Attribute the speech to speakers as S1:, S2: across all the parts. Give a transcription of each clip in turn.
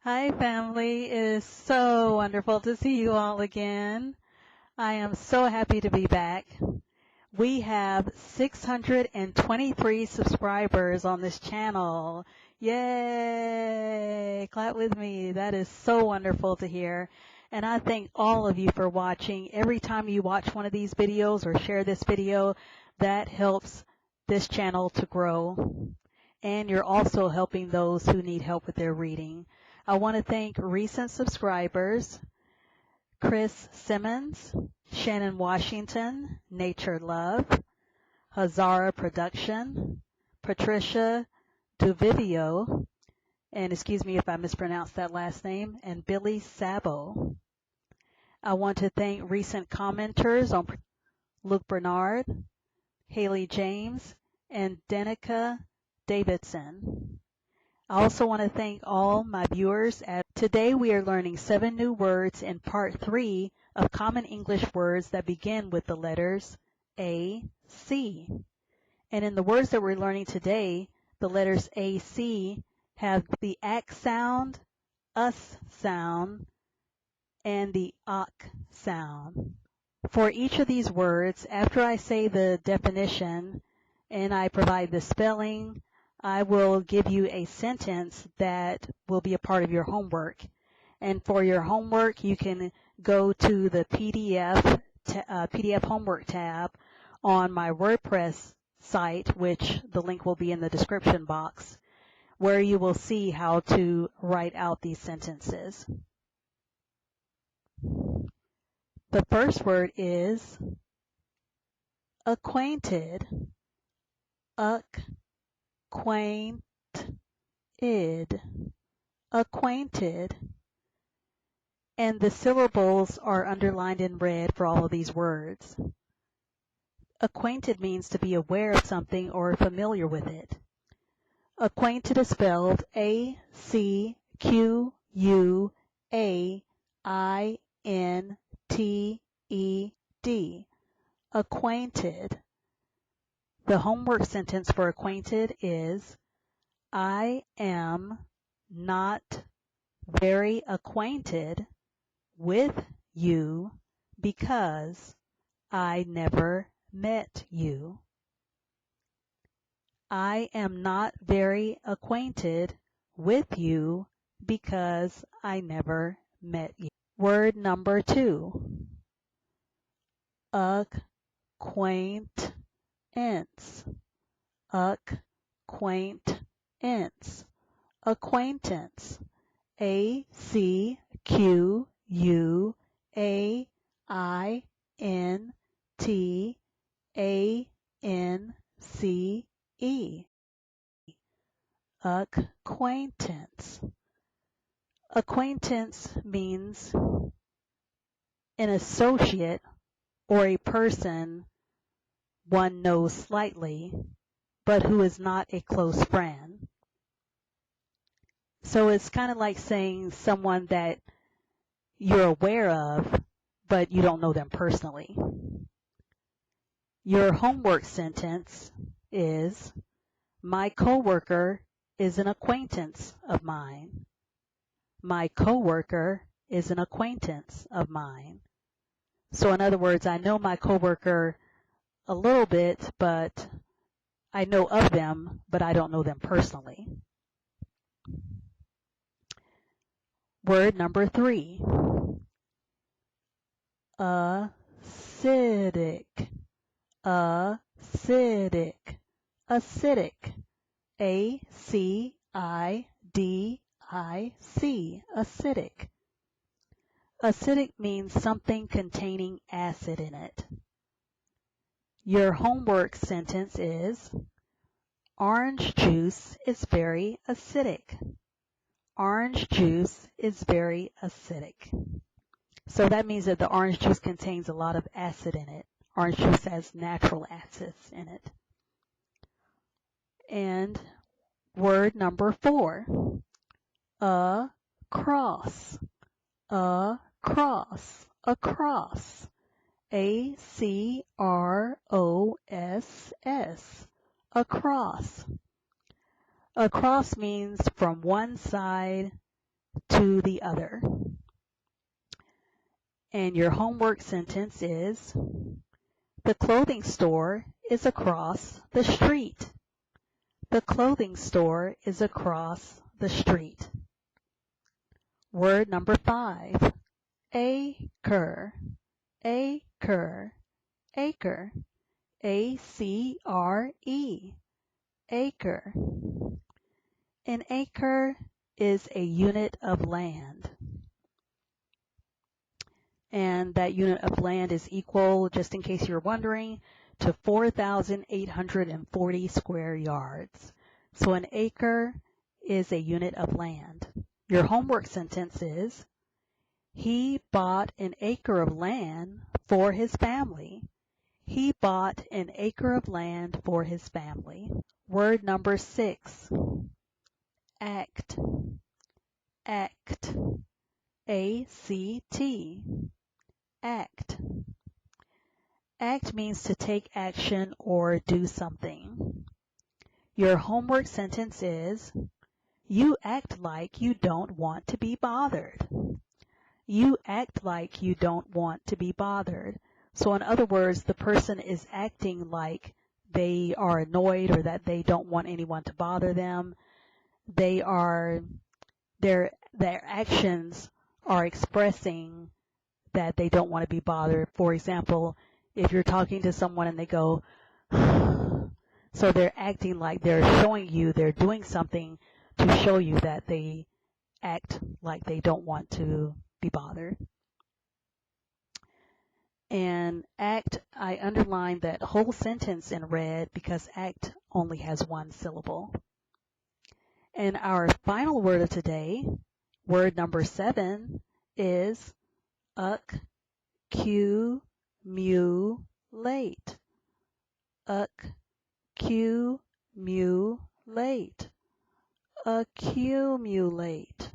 S1: Hi, family. It is so wonderful to see you all again. I am so happy to be back. We have 623 subscribers on this channel. Yay! Clap with me. That is so wonderful to hear. And I thank all of you for watching. Every time you watch one of these videos or share this video, that helps this channel to grow. And you're also helping those who need help with their reading. I want to thank recent subscribers, Chris Simmons, Shannon Washington, Nature Love, Hazara Production, Patricia Duvivio, and excuse me if I mispronounced that last name, and Billy Sabo. I want to thank recent commenters on Luke Bernard, Haley James, and Danica Davidson. I also want to thank all my viewers. Today we are learning 7 new words in part 3 of common English words that begin with the letters A, C. And in the words that we're learning today, the letters A, C have the ACK sound, US sound, and the AK sound. For each of these words, after I say the definition and I provide the spelling, I will give you a sentence that will be a part of your homework. And for your homework, you can go to the PDF homework tab on my WordPress site, which the link will be in the description box, where you will see how to write out these sentences. The first word is acquainted. Acquainted. Acquainted. And the syllables are underlined in red for all of these words. Acquainted means to be aware of something or familiar with it. Acquainted is spelled A-C-Q-U-A-I-N-T-E-D. Acquainted. The homework sentence for acquainted is, I am not very acquainted with you because I never met you. I am not very acquainted with you because I never met you. Word number 2. Acquaintance. Acquaintance. Acquaintance. A-Q-U-A-I-N-T-A-N-C-E. Acquaintance. Acquaintance means an associate or a person one knows slightly, but who is not a close friend. So it's kind of like saying someone that you're aware of, but you don't know them personally. Your homework sentence is, my coworker is an acquaintance of mine. My coworker is an acquaintance of mine. So in other words, I know my coworker a little bit, but I know of them, but I don't know them personally. Word number 3. Acidic. Acidic. Acidic. A-C-I-D-I-C. Acidic. Acidic means something containing acid in it. Your homework sentence is, orange juice is very acidic. Orange juice is very acidic. So that means that the orange juice contains a lot of acid in it. Orange juice has natural acids in it. And word number 4, across. Across. Across. A-C-R-O-S-S. Across. Across means from one side to the other. And your homework sentence is, the clothing store is across the street. The clothing store is across the street. Word number 5, acre, acre, acre, A-C-R-E, acre. An acre is a unit of land. And that unit of land is equal, just in case you're wondering, to 4,840 square yards. So an acre is a unit of land. Your homework sentence is, he bought an acre of land for his family. He bought an acre of land for his family. Word number 6, act, act, A-C-T, act. Act means to take action or do something. Your homework sentence is, you act like you don't want to be bothered. You act like you don't want to be bothered. So in other words, the person is acting like they are annoyed or that they don't want anyone to bother them. Their actions are expressing that they don't want to be bothered. For example, if you're talking to someone and they go, so they're acting like they're showing you they're doing something to show you that they act like they don't want to be bothered. And act, I underlined that whole sentence in red because act only has one syllable. And our final word of today, word number 7, is accumulate. Accumulate. Accumulate.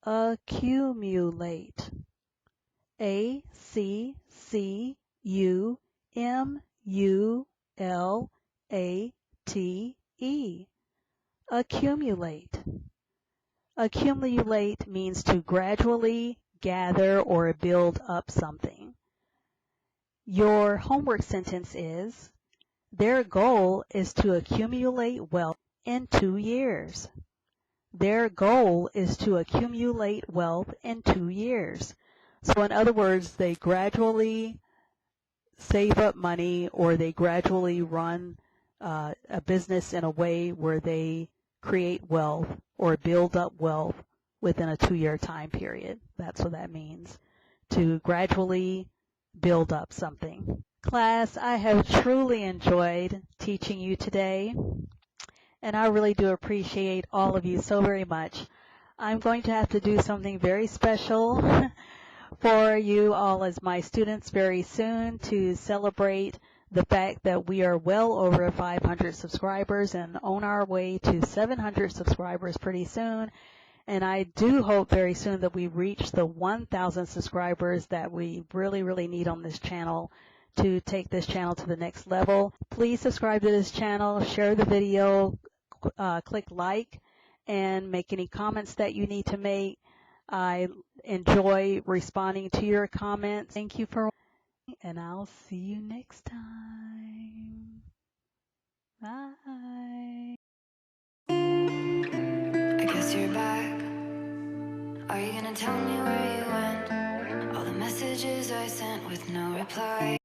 S1: Accumulate. A-C-C-U-M-U-L-A-T-E. Accumulate. Accumulate means to gradually gather or build up something. Your homework sentence is, their goal is to accumulate wealth in 2 years. Their goal is to accumulate wealth in 2 years. So in other words, they gradually save up money or they gradually run a business in a way where they create wealth or build up wealth within a 2-year time period. That's what that means, to gradually build up something. Class, I have truly enjoyed teaching you today, and I really do appreciate all of you so very much. I'm going to have to do something very special for you all as my students very soon to celebrate the fact that we are well over 500 subscribers and on our way to 700 subscribers pretty soon. And I do hope very soon that we reach the 1,000 subscribers that we really, really need on this channel to take this channel to the next level. Please subscribe to this channel, share the video, click like, and make any comments that you need to make. I enjoy responding to your comments. Thank you for watching, and I'll see you next time. Bye.
S2: I guess you're back. Are you gonna tell me where you went? All the messages I sent with no reply.